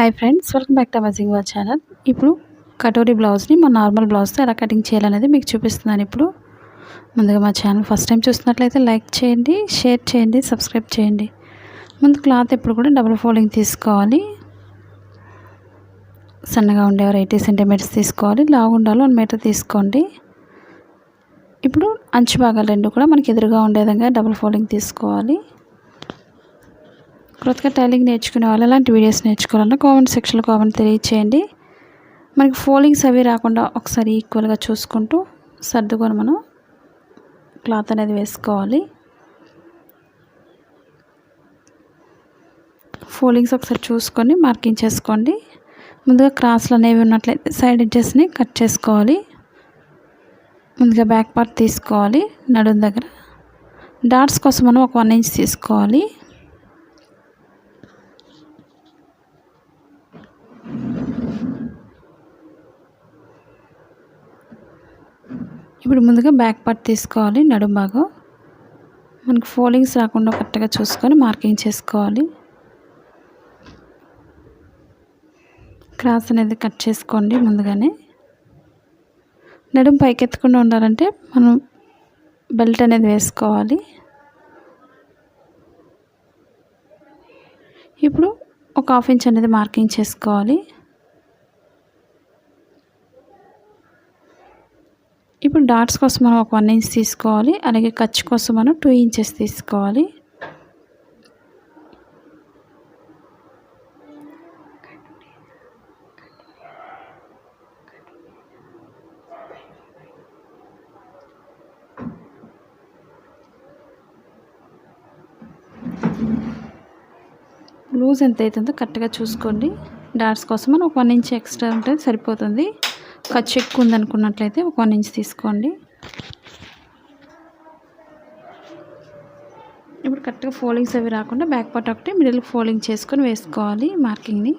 Hi friends, welcome back to amazing work channel. ఇప్పుడు కటోరీ బ్లౌజ్ని మా నార్మల్ బ్లౌజ్తో ఎలా కటింగ్ చేయాలనేది మీకు చూపిస్తున్నాను. ఇప్పుడు ముందుగా మా ఛానల్ ఫస్ట్ టైం చూస్తున్నట్లయితే లైక్ చేయండి, షేర్ చేయండి, సబ్స్క్రైబ్ చేయండి. ముందు క్లాత్ ఎప్పుడు కూడా డబుల్ ఫోల్డింగ్ తీసుకోవాలి. సన్నగా ఉండేవారు 80 సెంటీమీటర్స్ తీసుకోవాలి, లావు ఉండాలో 1 మీటర్ తీసుకోండి. ఇప్పుడు అంచు భాగాలు రెండు కూడా మనకి ఎదురుగా ఉండే విధంగా డబుల్ ఫోల్డింగ్ తీసుకోవాలి. కొత్తగా టైలింగ్ నేర్చుకునే వాళ్ళు అలాంటి వీడియోస్ నేర్చుకోవాలన్నా కామెంట్ సెక్షన్లో కామెంట్ తెలియచేయండి. మనకి ఫోల్డింగ్స్ అవి రాకుండా ఒకసారి ఈక్వల్గా చూసుకుంటూ సర్దుకొని మనం క్లాత్ అనేది వేసుకోవాలి. ఫోల్డింగ్స్ ఒకసారి చూసుకొని మార్కింగ్ చేసుకోండి. ముందుగా క్రాస్లు అనేవి ఉన్నట్లయితే సైడ్ ఎడ్జెస్ని కట్ చేసుకోవాలి. ముందుగా బ్యాక్ పార్ట్ తీసుకోవాలి. నడుం దగ్గర డాట్స్ కోసం మనం ఒక 1 ఇంచ్ తీసుకోవాలి. ఇప్పుడు ముందుగా బ్యాక్ పార్ట్ తీసుకోవాలి. నడుం భాగం మనకి ఫోల్డింగ్స్ రాకుండా కరెక్ట్గా చూసుకొని మార్కింగ్ చేసుకోవాలి. క్రాస్ అనేది కట్ చేసుకోండి. ముందుగానే నడుం పైకి ఎత్తకుండా ఉండాలంటే మనం బెల్ట్ అనేది వేసుకోవాలి. ఇప్పుడు ఒక 1/2 ఇంచ్ అనేది మార్కింగ్ చేసుకోవాలి. ఇప్పుడు డాట్స్ కోసం మనం ఒక 1 ఇంచ్ తీసుకోవాలి. అలాగే ఖర్చు కోసం మనం 2 ఇంచెస్ తీసుకోవాలి. లూజ్ ఎంత అవుతుందో కరెక్ట్గా చూసుకోండి. డాట్స్ కోసం మనం ఒక 1 ఇంచ్ ఎక్స్ట్రా ఉంటే సరిపోతుంది. ఖర్చు ఎక్కువ ఉందనుకున్నట్లయితే ఒక 1 ఇంచ్ తీసుకోండి. ఇప్పుడు కరెక్ట్గా ఫోల్డింగ్స్ అవి రాకుండా బ్యాక్ పార్ట్ ఒకటి మిడిల్ ఫోల్డింగ్ చేసుకొని వేసుకోవాలి మార్కింగ్ని.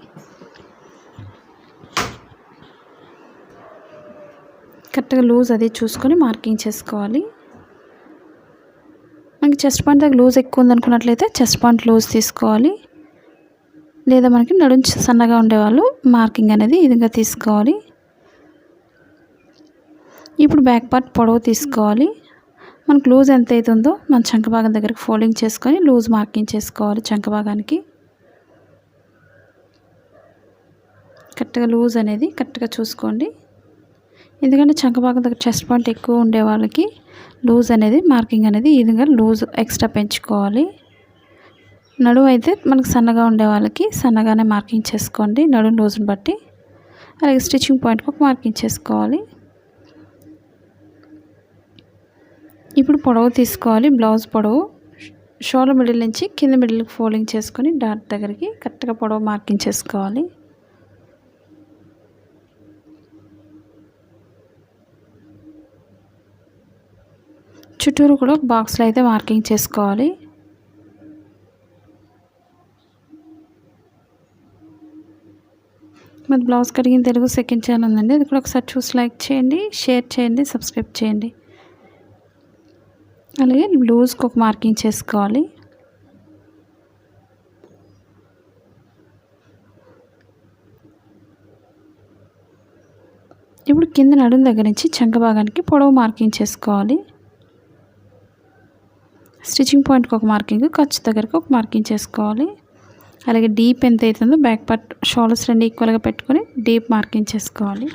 కరెక్ట్గా లూజ్ అది చూసుకొని మార్కింగ్ చేసుకోవాలి. మనకి చెస్ట్ పాయింట్ దగ్గర లూజ్ ఎక్కువ ఉందనుకున్నట్లయితే చెస్ట్ పాయింట్ లూజ్ తీసుకోవాలి. లేదా మనకి నడుం సన్నగా ఉండేవాళ్ళు మార్కింగ్ అనేది ఈ విధంగా తీసుకోవాలి. ఇప్పుడు బ్యాక్ పార్ట్ పొడవు తీసుకోవాలి. మనకు లూజ్ ఎంత అవుతుందో మన చంక భాగం దగ్గరికి ఫోల్డింగ్ చేసుకొని లూజ్ మార్కింగ్ చేసుకోవాలి. చంక భాగానికి కరెక్ట్గా లూజ్ అనేది కరెక్ట్గా చూసుకోండి. ఎందుకంటే చంక భాగం దగ్గర చెస్ట్ పాయింట్ ఎక్కువ ఉండే వాళ్ళకి లూజ్ అనేది మార్కింగ్ అనేది ఈ విధంగా లూజ్ ఎక్స్ట్రా పెంచుకోవాలి. నడుము అయితే మనకు సన్నగా ఉండే వాళ్ళకి సన్నగానే మార్కింగ్ చేసుకోండి నడుము లూజ్ని బట్టి. అలాగే స్టిచ్చింగ్ పాయింట్కి ఒక మార్కింగ్ చేసుకోవాలి. ఇప్పుడు పొడవు తీసుకోవాలి. బ్లౌజ్ పొడవు షోల్డర్ మిడిల్ నుంచి కింద మిడిల్కి ఫోల్డింగ్ చేసుకొని డాట్ దగ్గరికి కరెక్ట్గా పొడవు మార్కింగ్ చేసుకోవాలి. చుట్టూరు కూడా ఒక బాక్స్లో అయితే మార్కింగ్ చేసుకోవాలి. మరి blouse cutting Telugu second channel ఉందండి, అది కూడా ఒకసారి చూసి లైక్ చేయండి, షేర్ చేయండి, సబ్స్క్రైబ్ చేయండి. అలాగే లూజ్కి ఒక మార్కింగ్ చేసుకోవాలి. ఇప్పుడు కింద నడుం దగ్గర నుంచి చంక భాగానికి పొడవు మార్కింగ్ చేసుకోవాలి. స్టిచ్చింగ్ పాయింట్కి ఒక మార్కింగ్, ఖర్చు దగ్గరికి ఒక మార్కింగ్ చేసుకోవాలి. అలాగే డీప్ ఎంత అవుతుందో బ్యాక్ పార్ట్ షోల్డర్స్ రెండు ఈక్వల్గా పెట్టుకొని డీప్ మార్కింగ్ చేసుకోవాలి.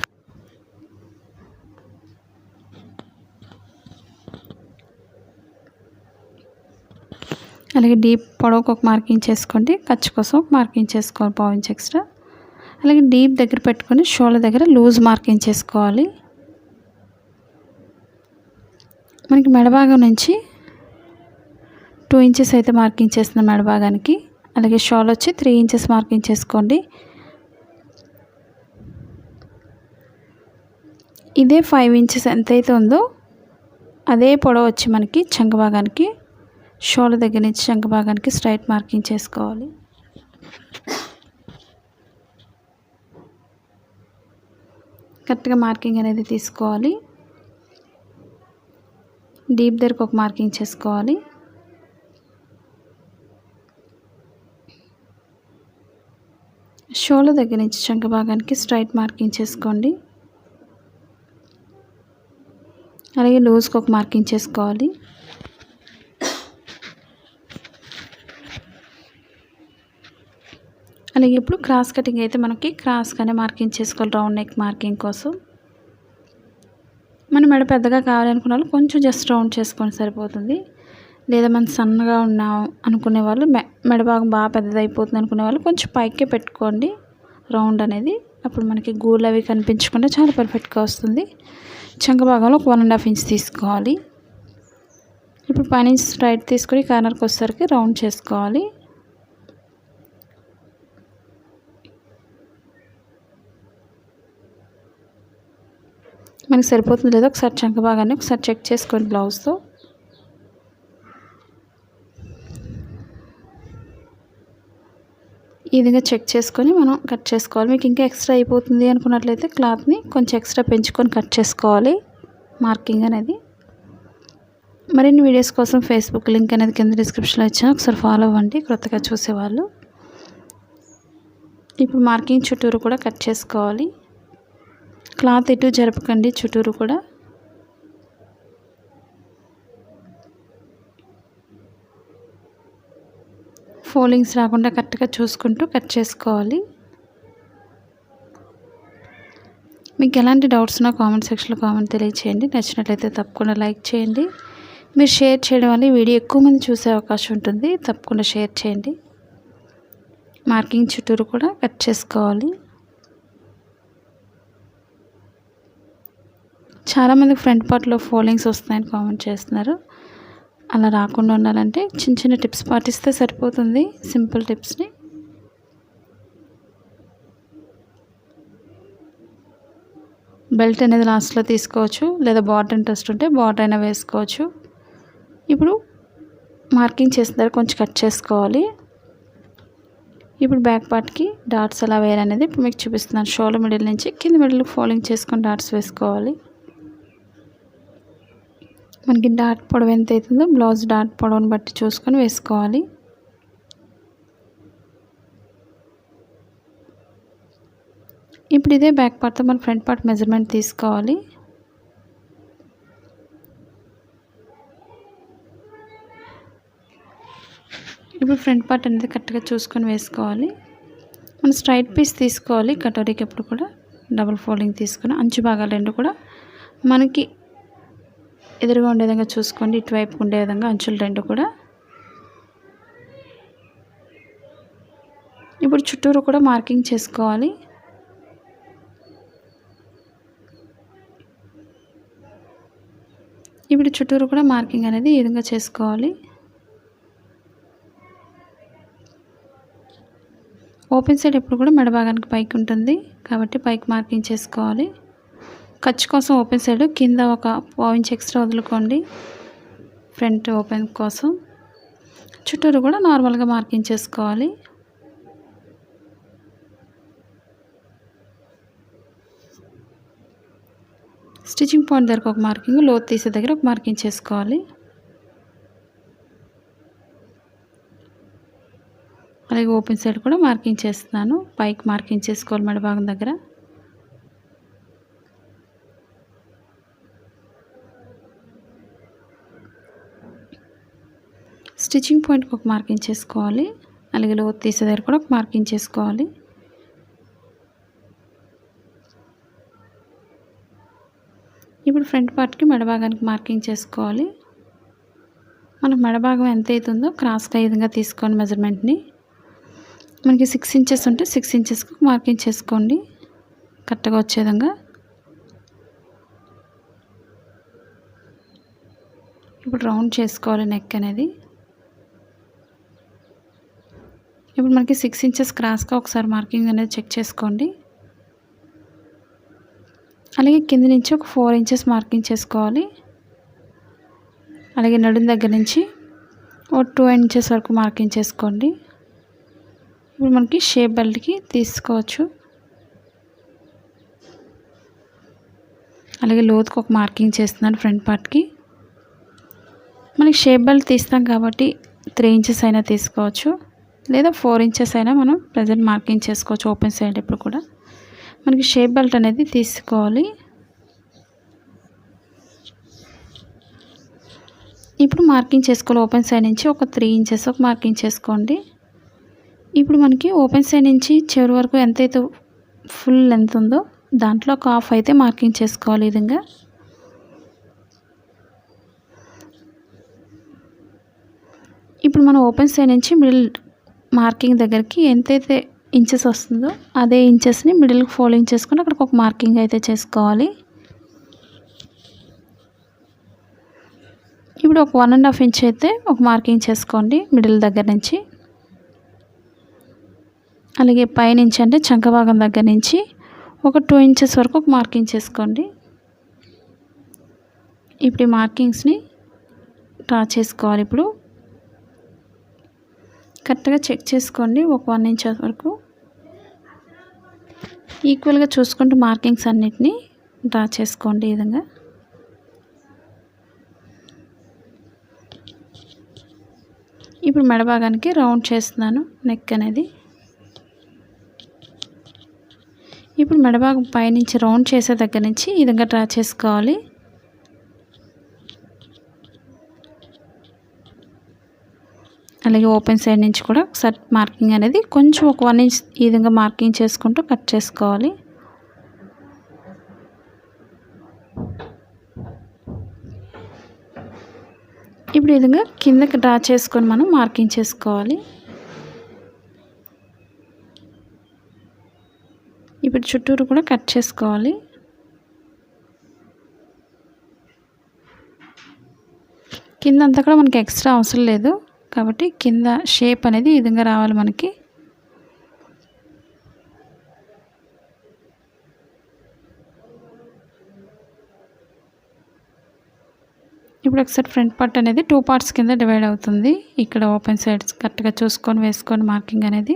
అలాగే డీప్ పొడవుకు ఒక మార్కింగ్ చేసుకోండి. ఖర్చు కోసం ఒక మార్కింగ్ చేసుకోవాలి 1/2 ఇంచ్ ఎక్స్ట్రా. అలాగే డీప్ దగ్గర పెట్టుకొని షోల్డర్ దగ్గర లూజ్ మార్కింగ్ చేసుకోవాలి. మనకి మెడభాగం నుంచి 2 ఇంచెస్ అయితే మార్కింగ్ చేస్తున్నాం మెడభాగానికి. అలాగే షోల్డర్ వచ్చి 3 ఇంచెస్ మార్కింగ్ చేసుకోండి. ఇదే 5 ఇంచెస్ ఎంతైతే ఉందో అదే పొడవు వచ్చి మనకి చంక భాగానికి షోల్డర్ దగ్గర నుంచి చంక భాగానికి స్ట్రైట్ మార్కింగ్ చేసుకోవాలి. కరెక్ట్గా మార్కింగ్ అనేది తీసుకోవాలి. డీప్ దగ్గరకు ఒక మార్కింగ్ చేసుకోవాలి. షోల్డర్ దగ్గర నుంచి చంక భాగానికి స్ట్రైట్ మార్కింగ్ చేసుకోండి. అలాగే లూజ్కి ఒక మార్కింగ్ చేసుకోవాలి. అలాగే ఇప్పుడు క్రాస్ కటింగ్ అయితే మనకి క్రాస్గానే మార్కింగ్ చేసుకోవాలి. రౌండ్ నెక్ మార్కింగ్ కోసం మన మెడ పెద్దగా కావాలనుకున్న వాళ్ళు కొంచెం జస్ట్ రౌండ్ చేసుకొని సరిపోతుంది. లేదా మనం సన్నగా ఉన్నాం అనుకునే వాళ్ళు మెడ భాగం బాగా పెద్దదైపోతుంది అనుకునే వాళ్ళు కొంచెం పైకే పెట్టుకోండి రౌండ్ అనేది. అప్పుడు మనకి గూళ్ళు అవి కనిపించకుండా చాలా పర్ఫెక్ట్గా వస్తుంది. చంక భాగంలో ఒక 1.5 ఇంచ్ తీసుకోవాలి. ఇప్పుడు పైనుంచి స్ట్రైట్ తీసుకొని కార్నర్కి వచ్చేసరికి రౌండ్ చేసుకోవాలి. మనకి సరిపోతుంది లేదా ఒకసారి చంక భాగాన్ని ఒకసారి చెక్ చేసుకోండి బ్లౌజ్తో. ఈ విధంగా చెక్ చేసుకొని మనం కట్ చేసుకోవాలి. మీకు ఇంకా ఎక్స్ట్రా అయిపోతుంది అనుకున్నట్లయితే క్లాత్ని కొంచెం ఎక్స్ట్రా పెంచుకొని కట్ చేసుకోవాలి మార్కింగ్ అనేది. మరిన్ని వీడియోస్ కోసం ఫేస్బుక్ లింక్ అనేది కింద డిస్క్రిప్షన్లో ఇచ్చాను, ఒకసారి ఫాలో అవ్వండి కొత్తగా చూసేవాళ్ళు. ఇప్పుడు మార్కింగ్ చుట్టూరు కూడా కట్ చేసుకోవాలి. క్లాత్ ఇటు జరపకండి చుట్టూరు కూడా. ఫోల్డింగ్స్ రాకుండా కరెక్ట్గా చూసుకుంటూ కట్ చేసుకోవాలి. మీకు ఎలాంటి డౌట్స్ ఉన్నా కామెంట్ సెక్షన్లో కామెంట్ తెలియచేయండి. నచ్చినట్లయితే తప్పకుండా లైక్ చేయండి. మీరు షేర్ చేయడం వల్ల వీడియో ఎక్కువ మంది చూసే అవకాశం ఉంటుంది. తప్పకుండా షేర్ చేయండి. మార్కింగ్ చుట్టూరు కూడా కట్ చేసుకోవాలి. చాలామంది ఫ్రంట్ పార్ట్లో ఫోల్డింగ్స్ వస్తాయని కామెంట్ చేస్తున్నారు. అలా రాకుండా ఉండాలంటే చిన్న చిన్న టిప్స్ పాటిస్తే సరిపోతుంది. సింపుల్ టిప్స్ని బెల్ట్ అనేది లాస్ట్లో తీసుకోవచ్చు, లేదా బార్డర్ ఇంట్రెస్ట్ ఉంటే బార్డర్ అయినా వేసుకోవచ్చు. ఇప్పుడు మార్కింగ్ చేసిన తర్వాత కొంచెం కట్ చేసుకోవాలి. ఇప్పుడు బ్యాక్ పార్ట్కి డాట్స్ ఎలా వేయాలనేది ఇప్పుడు మీకు చూపిస్తున్నాను. షోల్డర్ మిడిల్ నుంచి కింద మిడిల్ ఫోల్డింగ్ చేసుకొని డాట్స్ వేసుకోవాలి. మనకి డాట్ పొడవు ఎంత అవుతుందో బ్లౌజ్ డాట్ పొడవుని బట్టి చూసుకొని వేసుకోవాలి. ఇప్పుడు ఇదే బ్యాక్ పార్ట్తో మన ఫ్రంట్ పార్ట్ మెజర్మెంట్ తీసుకోవాలి. ఇప్పుడు ఫ్రంట్ పార్ట్ అనేది కరెక్ట్గా చూసుకొని వేసుకోవాలి. మనం స్ట్రైట్ పీస్ తీసుకోవాలి. కటోరీకి ఎప్పుడు కూడా డబుల్ ఫోల్డింగ్ తీసుకుని అంచు భాగాలు రెండు కూడా మనకి ఎదురుగా ఉండే విధంగా చూసుకోండి. ఇటువైపు ఉండే విధంగా అంచులు రెండు కూడా. ఇప్పుడు చుట్టూరు కూడా మార్కింగ్ చేసుకోవాలి. ఇప్పుడు చుట్టూరు కూడా మార్కింగ్ అనేది ఈ విధంగా చేసుకోవాలి. ఓపెన్ సైడ్ ఎప్పుడు కూడా మెడ భాగానికి పైకి ఉంటుంది కాబట్టి పైకి మార్కింగ్ చేసుకోవాలి. ఖర్చు కోసం ఓపెన్ సైడ్ కింద ఒక 1 ఇంచ్ ఎక్స్ట్రా వదులుకోండి ఫ్రంట్ ఓపెన్ కోసం. చుట్టూరు కూడా నార్మల్గా మార్కింగ్ చేసుకోవాలి. స్టిచ్చింగ్ పాయింట్ దగ్గర ఒక మార్కింగ్, లోతు తీసే దగ్గర ఒక మార్కింగ్ చేసుకోవాలి. అలాగే ఓపెన్ సైడ్ కూడా మార్కింగ్ చేస్తున్నాను. పైకి మార్కింగ్ చేసుకోవాలి మెడ భాగం దగ్గర. స్టిచ్చింగ్ పాయింట్కి ఒక మార్కింగ్ చేసుకోవాలి. అలాగే లోతు తీసే దగ్గర కూడా ఒక మార్కింగ్ చేసుకోవాలి. ఇప్పుడు ఫ్రంట్ పార్ట్కి మెడ భాగానికి మార్కింగ్ చేసుకోవాలి. మనకు మెడ భాగం ఎంత అవుతుందో క్రాస్గా ఈ విధంగా తీసుకోండి మెజర్మెంట్ని. మనకి 6 ఇంచెస్ ఉంటే 6 ఇంచెస్కి మార్కింగ్ చేసుకోండి కరెక్ట్గా వచ్చే విధంగా. ఇప్పుడు రౌండ్ చేసుకోవాలి నెక్ అనేది. ఇప్పుడు మనకి 6 ఇంచెస్ క్రాస్గా ఒకసారి మార్కింగ్ అనేది చెక్ చేసుకోండి. అలాగే కింద నుంచి ఒక 4 ఇంచెస్ మార్కింగ్ చేసుకోవాలి. అలాగే నడుం దగ్గర నుంచి ఒక 2 ఇంచెస్ వరకు మార్కింగ్ చేసుకోండి. ఇప్పుడు మనకి షేప్ బెల్ట్కి తీసుకోవచ్చు. అలాగే లోతుకు ఒక మార్కింగ్ చేస్తున్నాను ఫ్రంట్ పార్ట్కి. మనకి షేప్ బెల్ట్ తీస్తాం కాబట్టి 3 ఇంచెస్ అయినా తీసుకోవచ్చు, లేదా 4 ఇంచెస్ అయినా మనం ప్రజెంట్ మార్కింగ్ చేసుకోవచ్చు ఓపెన్ సైడ్. ఇప్పుడు కూడా మనకి షేప్ బెల్ట్ అనేది తీసుకోవాలి. ఇప్పుడు మార్కింగ్ చేసుకోవాలి. ఓపెన్ సైడ్ నుంచి ఒక 3 ఇంచెస్ ఒక మార్కింగ్ చేసుకోండి. ఇప్పుడు మనకి ఓపెన్ సైడ్ నుంచి చివరి వరకు ఎంతైతే ఫుల్ లెంత్ ఉందో దాంట్లో ఒక హాఫ్ అయితే మార్కింగ్ చేసుకోవాలి. ఈ విధంగా ఇప్పుడు మనం ఓపెన్ సైడ్ నుంచి మిడిల్ మార్కింగ్ దగ్గరికి ఎంతైతే ఇంచెస్ వస్తుందో అదే ఇంచెస్ని మిడిల్కి ఫోల్డింగ్ చేసుకొని అక్కడికి ఒక మార్కింగ్ అయితే చేసుకోవాలి. ఇప్పుడు ఒక 1.5 ఇంచ్ అయితే ఒక మార్కింగ్ చేసుకోండి మిడిల్ దగ్గర నుంచి. అలాగే పైనుంచి అంటే చంక భాగం దగ్గర నుంచి ఒక 2 ఇంచెస్ వరకు ఒక మార్కింగ్ చేసుకోండి. ఇప్పుడు ఈ మార్కింగ్స్ని డ్రా చేసుకోవాలి. ఇప్పుడు కరెక్ట్గా చెక్ చేసుకోండి. ఒక 1 ఇంచ్ వరకు ఈక్వల్గా చూసుకుంటూ మార్కింగ్స్ అన్నిటినీ డ్రా చేసుకోండి. ఈ విధంగా ఇప్పుడు మెడ భాగానికి రౌండ్ చేస్తున్నాను నెక్ అనేది. ఇప్పుడు మెడ భాగం పైనుంచి రౌండ్ చేసే దగ్గర నుంచి ఈ విధంగా డ్రా చేసుకోవాలి. అలాగే ఓపెన్ సైడ్ నుంచి కూడా ఒకసారి మార్కింగ్ అనేది కొంచెం ఒక 1 ఇంచ్ ఈ విధంగా మార్కింగ్ చేసుకుంటూ కట్ చేసుకోవాలి. ఇప్పుడు ఈ విధంగా కిందకి డ్రా చేసుకొని మనం మార్కింగ్ చేసుకోవాలి. ఇప్పుడు చుట్టూరు కూడా కట్ చేసుకోవాలి. కింద అంతా కూడా మనకి ఎక్స్ట్రా అవసరం లేదు కాబట్టి కింద షేప్ అనేది ఈ విధంగా రావాలి మనకి. ఇప్పుడు ఒకసారి ఫ్రంట్ పార్ట్ అనేది 2 పార్ట్స్ కింద డివైడ్ అవుతుంది. ఇక్కడ ఓపెన్ సైడ్స్ కరెక్ట్గా చూసుకొని వేసుకొని మార్కింగ్ అనేది.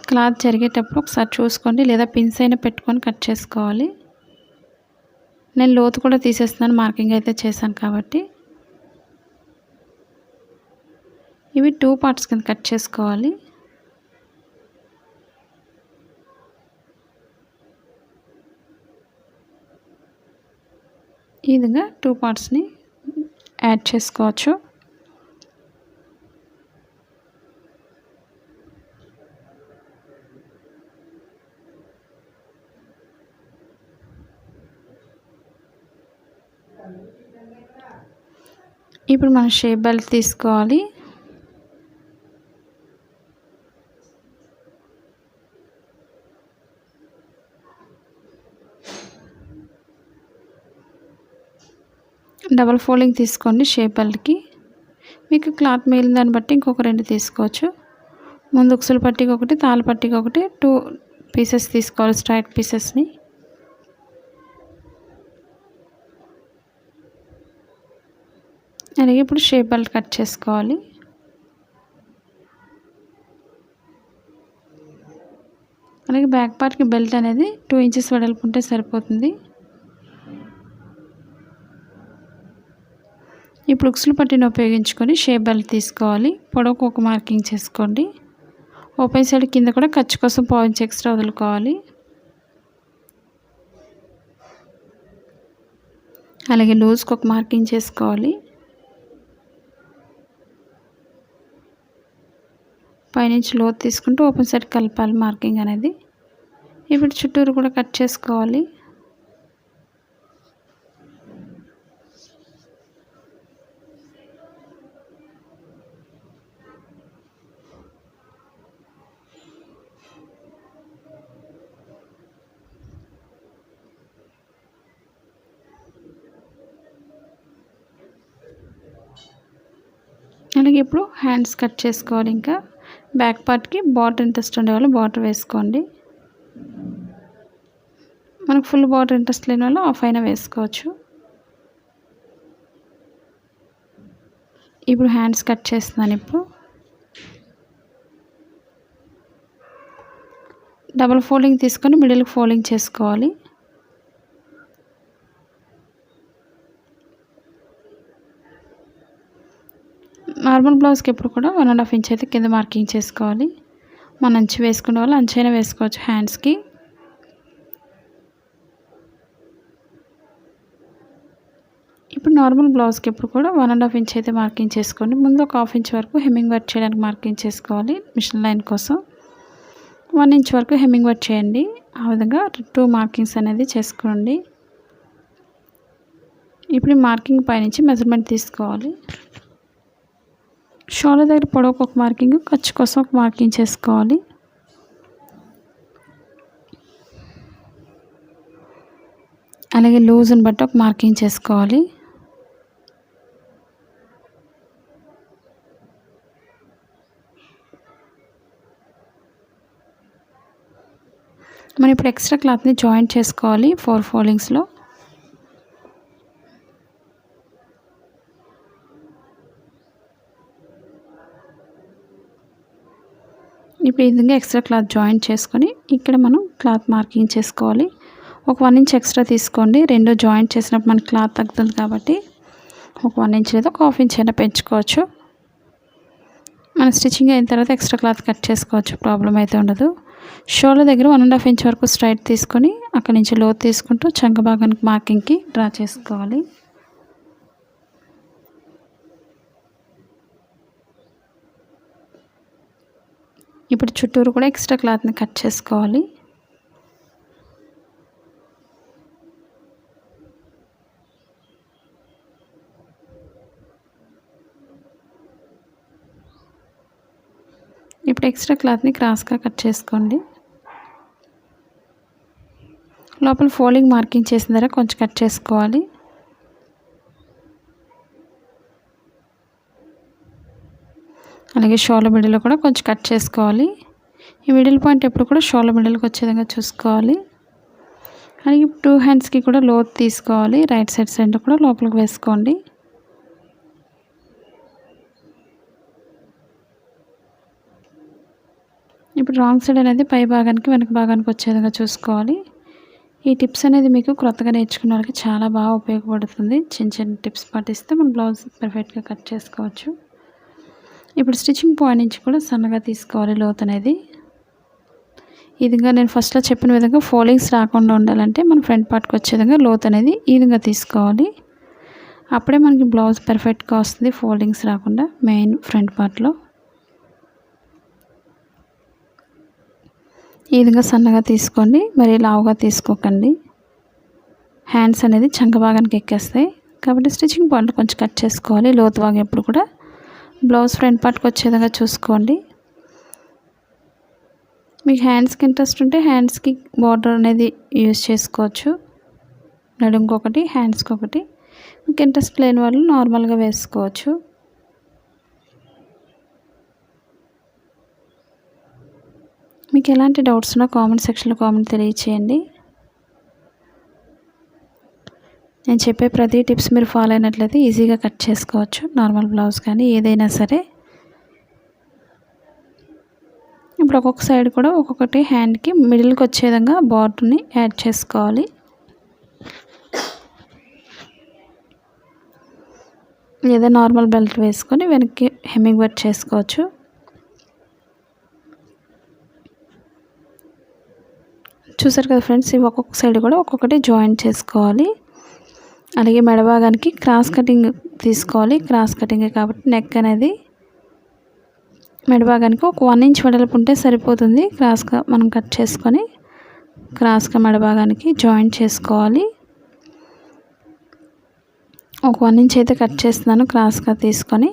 క్లాత్ జరిగేటప్పుడు ఒకసారి చూసుకోండి, లేదా పిన్స్ అయినా పెట్టుకొని కట్ చేసుకోవాలి. నేను లోతు కూడా తీసేస్తున్నాను, మార్కింగ్ అయితే చేశాను కాబట్టి. ఇవి 2 పార్ట్స్ కింద కట్ చేసుకోవాలి. ఈ విధంగా 2 పార్ట్స్ని యాడ్ చేసుకోవచ్చు. ఇప్పుడు మనం షేప్ బెల్ట్ తీసుకోవాలి. డబల్ ఫోల్డింగ్ తీసుకోండి షేప్ బెల్ట్కి. మీకు క్లాత్ మిగిలిన దాన్ని బట్టి ఇంకొక 2 తీసుకోవచ్చు. ముందు ఉక్సులు పట్టీకి ఒకటి, తాళ్ళ పట్టీకి ఒకటి 2 పీసెస్ తీసుకోవాలి, స్ట్రైట్ పీసెస్ని. అలాగే ఇప్పుడు షేప్ బెల్ట్ కట్ చేసుకోవాలి. అలాగే బ్యాక్ పార్ట్కి బెల్ట్ అనేది 2 ఇంచెస్ వెడల్పు ఉంటే సరిపోతుంది. ఇప్పుడు ఉక్సులు పట్టీని ఉపయోగించుకొని షేప్ బెల్ట్ తీసుకోవాలి. పొడవుకు ఒక మార్కింగ్ చేసుకోండి. ఓపెన్ సైడ్ కింద కూడా ఖర్చు కోసం 1/4 ఇంచ్ ఎక్స్ట్రా వదులుకోవాలి. అలాగే లూజ్కి ఒక మార్కింగ్ చేసుకోవాలి. పైనుంచి లోతు తీసుకుంటూ ఓపెన్ సైడ్ కలపాలి మార్కింగ్ అనేది. ఇప్పుడు చుట్టూరు కూడా కట్ చేసుకోవాలి. అలాగే ఇప్పుడు హ్యాండ్స్ కట్ చేసుకోవాలి. ఇంకా బ్యాక్ పార్ట్కి బార్డర్ ఇంట్రెస్ట్ ఉండేవాళ్ళు బార్డర్ వేసుకోండి. మనకు ఫుల్ బార్డర్ ఇంట్రెస్ట్ లేని వాళ్ళు హాఫ్ అయినా వేసుకోవచ్చు. ఇప్పుడు హ్యాండ్స్ కట్ చేస్తున్నాను. ఇప్పుడు డబల్ ఫోల్డింగ్ తీసుకొని మిడిల్కి ఫోల్డింగ్ చేసుకోవాలి. నార్మల్ బ్లౌజ్కి ఎప్పుడు కూడా 1.5 ఇంచ్ అయితే కింద మార్కింగ్ చేసుకోవాలి. మన అంచు వేసుకునే వాళ్ళు అంచైనా వేసుకోవచ్చు హ్యాండ్స్కి. ఇప్పుడు నార్మల్ బ్లౌజ్కి ఎప్పుడు కూడా 1.5 ఇంచ్ అయితే మార్కింగ్ చేసుకోండి. ముందు ఒక 1/2 ఇంచ్ వరకు హెమ్మింగ్ వర్క్ చేయడానికి మార్కింగ్ చేసుకోవాలి మిషన్ లైన్ కోసం. 1 ఇంచ్ వరకు హెమ్మింగ్ వర్క్ చేయండి. ఆ విధంగా 2 మార్కింగ్స్ అనేది చేసుకోండి. ఇప్పుడు ఈ మార్కింగ్ పైనుంచి మెజర్మెంట్ తీసుకోవాలి. షోల్డర్ దగ్గర పొడవుకు ఒక మార్కింగ్, ఖర్చు కోసం ఒక మార్కింగ్ చేసుకోవాలి. అలాగే లూజ్ని బట్టి ఒక మార్కింగ్ చేసుకోవాలి. మనం ఇప్పుడు ఎక్స్ట్రా క్లాత్ని జాయింట్ చేసుకోవాలి 4 ఫోల్డింగ్స్లో. ఇప్పుడు ఈ విధంగా ఎక్స్ట్రా క్లాత్ జాయింట్ చేసుకొని ఇక్కడ మనం క్లాత్ మార్కింగ్ చేసుకోవాలి. ఒక 1 ఇంచ్ ఎక్స్ట్రా తీసుకోండి. 2 జాయింట్ చేసినప్పుడు మనకి క్లాత్ తగ్గుతుంది కాబట్టి ఒక 1 ఇంచ్ లేదా ఒక 1/2 ఇంచ్ అయినా పెంచుకోవచ్చు. మన స్టిచ్చింగ్ అయిన తర్వాత ఎక్స్ట్రా క్లాత్ కట్ చేసుకోవచ్చు, ప్రాబ్లం అయితే ఉండదు. షోల్డర్ దగ్గర 1.5 ఇంచ్ వరకు స్ట్రైట్ తీసుకొని అక్కడి నుంచి లోతు తీసుకుంటూ చంక భాగానికి మార్కింగ్కి డ్రా చేసుకోవాలి. ఇప్పుడు చుట్టూరు కూడా ఎక్స్ట్రా క్లాత్ని కట్ చేసుకోవాలి. ఇప్పుడు ఎక్స్ట్రా క్లాత్ని క్రాస్గా కట్ చేసుకోండి. లోపల ఫోల్డింగ్ మార్కింగ్ చేసిన దగ్గర కొంచెం కట్ చేసుకోవాలి. అలాగే షోల్డర్ మిడిల్లో కూడా కొంచెం కట్ చేసుకోవాలి. ఈ మిడిల్ పాయింట్ ఎప్పుడు కూడా షోల్డర్ మిడిల్కి వచ్చే విధంగా చూసుకోవాలి. అలాగే 2 హ్యాండ్స్కి కూడా లోతు తీసుకోవాలి. రైట్ సైడ్ సెంటర్ కూడా లోపలికి వేసుకోండి. ఇప్పుడు రాంగ్ సైడ్ అనేది పై భాగానికి వెనక భాగానికి వచ్చే విధంగా చూసుకోవాలి. ఈ టిప్స్ అనేది మీకు క్రొత్తగా నేర్చుకున్న వాళ్ళకి చాలా బాగా ఉపయోగపడుతుంది. చిన్న చిన్న టిప్స్ పాటిస్తే మన బ్లౌజ్ పర్ఫెక్ట్గా కట్ చేసుకోవచ్చు. ఇప్పుడు స్టిచ్చింగ్ పాయింట్ నుంచి కూడా సన్నగా తీసుకోవాలి లోతు అనేది. ఈ విధంగా నేను ఫస్ట్లో చెప్పిన విధంగా ఫోల్డింగ్స్ రాకుండా ఉండాలంటే మన ఫ్రంట్ పార్ట్కి వచ్చే విధంగా లోతు అనేది ఈ విధంగా తీసుకోవాలి. అప్పుడే మనకి బ్లౌజ్ పర్ఫెక్ట్గా వస్తుంది, ఫోల్డింగ్స్ రాకుండా మెయిన్ ఫ్రంట్ పార్ట్లో. ఈ విధంగా సన్నగా తీసుకోండి, మరి లావుగా తీసుకోకండి. హ్యాండ్స్ అనేది చంక భాగానికి ఎక్కేస్తాయి కాబట్టి స్టిచ్చింగ్ పాయింట్ కొంచెం కట్ చేసుకోవాలి. లోతు భాగం ఎప్పుడు కూడా బ్లౌజ్ ఫ్రంట్ పార్ట్కి వచ్చే విధంగా చూసుకోండి. మీకు హ్యాండ్స్కి ఇంట్రెస్ట్ ఉంటే హ్యాండ్స్కి బార్డర్ అనేది యూజ్ చేసుకోవచ్చు. నడుముకి ఒకటి, హ్యాండ్స్కి ఒకటి. మీకు ఇంట్రెస్ట్ లేని వాళ్ళు నార్మల్గా వేసుకోవచ్చు. మీకు ఎలాంటి డౌట్స్ ఉన్నా కామెంట్ సెక్షన్లో కామెంట్ తెలియచేయండి. నేను చెప్పే ప్రతి టిప్స్ మీరు ఫాలో అయినట్లయితే ఈజీగా కట్ చేసుకోవచ్చు, నార్మల్ బ్లౌజ్ కానీ ఏదైనా సరే. ఇప్పుడు ఒక్కొక్క సైడ్ కూడా ఒక్కొక్కటి హ్యాండ్కి మిడిల్కి వచ్చే విధంగా బార్డర్ని యాడ్ చేసుకోవాలి. లేదా నార్మల్ బెల్ట్ వేసుకొని వెనక్కి హెమ్మింగ్ వర్క్ చేసుకోవచ్చు. చూసారు కదా ఫ్రెండ్స్, ఇవి ఒక్కొక్క సైడ్ కూడా ఒక్కొక్కటి జాయింట్ చేసుకోవాలి. అలాగే మెడ భాగానికి క్రాస్ కటింగ్ తీసుకోవాలి. క్రాస్ కటింగ్ కాబట్టి నెక్ అనేది మెడ భాగానికి ఒక 1 ఇంచ్ వెడల్పు ఉంటే సరిపోతుంది. క్రాస్గా మనం కట్ చేసుకొని క్రాస్గా మెడ భాగానికి జాయింట్ చేసుకోవాలి. ఒక 1 ఇంచ్ అయితే కట్ చేస్తున్నాను క్రాస్గా తీసుకొని.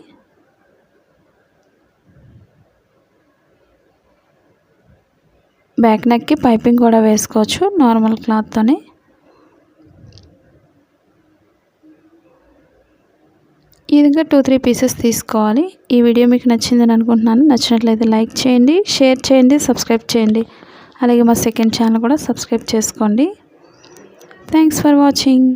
బ్యాక్ నెక్కి పైపింగ్ కూడా వేసుకోవచ్చు నార్మల్ క్లాత్తోనే. ఈ విధంగా 2-3 పీసెస్ తీసుకోవాలి. ఈ వీడియో మీకు నచ్చిందని అనుకుంటున్నాను. నచ్చినట్లయితే లైక్ చేయండి, షేర్ చేయండి, సబ్స్క్రైబ్ చేయండి. అలాగే మా సెకండ్ ఛానల్ కూడా సబ్స్క్రైబ్ చేసుకోండి. Thanks for watching.